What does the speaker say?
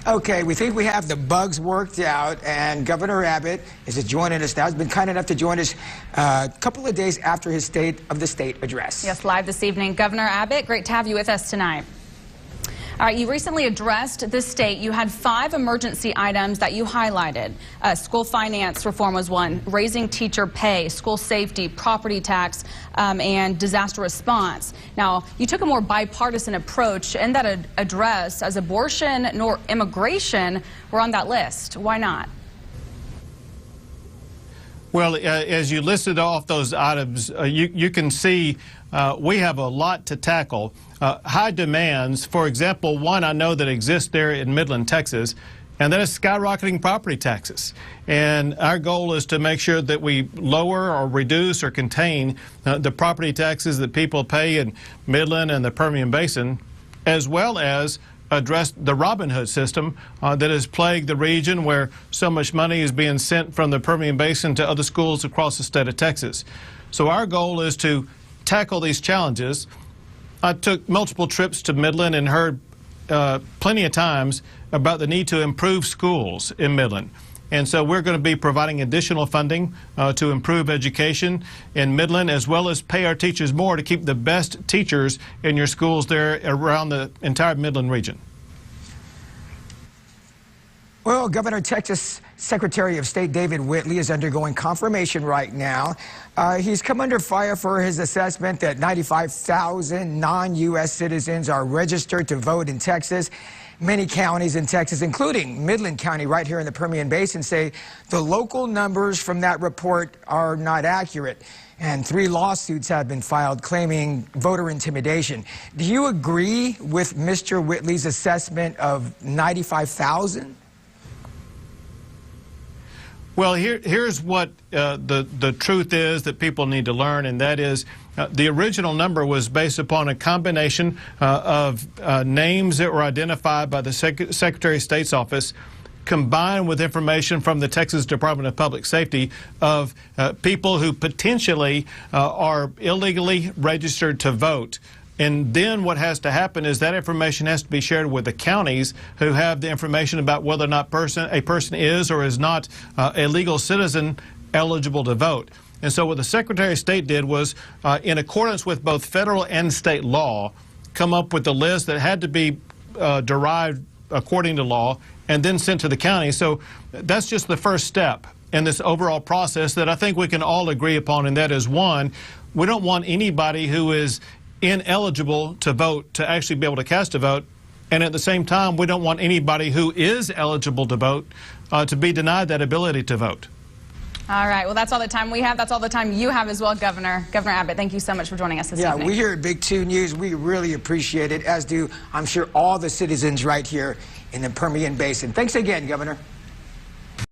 Okay, we think we have the bugs worked out, and Governor Abbott is joining us now. He's been kind enough to join us a couple of days after his State of the State address. Yes, live this evening. Governor Abbott, great to have you with us tonight. All right, you recently addressed the state. You had 5 emergency items that you highlighted. School finance reform was one, raising teacher pay, school safety, property tax, and disaster response. Now, you took a more bipartisan approach in that address, as abortion nor immigration were on that list. Why not? Well, as you listed off those items, you can see we have a lot to tackle. High demands, for example, one I know that exists there in Midland, Texas, and that is skyrocketing property taxes. And our goal is to make sure that we lower or reduce or contain the property taxes that people pay in Midland and the Permian Basin, as well as address the Robin Hood system that has plagued the region, where so much money is being sent from the Permian Basin to other schools across the state of Texas. So our goal is to tackle these challenges. I took multiple trips to Midland and heard plenty of times about the need to improve schools in Midland. And so we're going to be providing additional funding to improve education in Midland, as well as pay our teachers more to keep the best teachers in your schools there around the entire Midland region. Well, Governor, Texas Secretary of State David Whitley is undergoing confirmation right now. He's come under fire for his assessment that 95,000 non-U.S. citizens are registered to vote in Texas. Many counties in Texas, including Midland County right here in the Permian Basin, say the local numbers from that report are not accurate. And 3 lawsuits have been filed claiming voter intimidation. Do you agree with Mr. Whitley's assessment of 95,000? Well, here's what the truth is that people need to learn, and that is the original number was based upon a combination of names that were identified by the Secretary of State's office, combined with information from the Texas Department of Public Safety of people who potentially are illegally registered to vote. And then what has to happen is that information has to be shared with the counties who have the information about whether or not a person is or is not a legal citizen eligible to vote. And so what the Secretary of State did was, in accordance with both federal and state law, come up with a list that had to be derived according to law and then sent to the county. So that's just the first step in this overall process that I think we can all agree upon, and that is, one, we don't want anybody who is ineligible to vote to actually be able to cast a vote, and at the same time we don't want anybody who is eligible to vote to be denied that ability to vote. All right, well, that's all the time we have. That's all the time you have as well, Governor Abbott. Thank you so much for joining us this evening. Yeah, we here at Big 2 News, we really appreciate it, as do, I'm sure, all the citizens right here in the Permian Basin. Thanks again, Governor.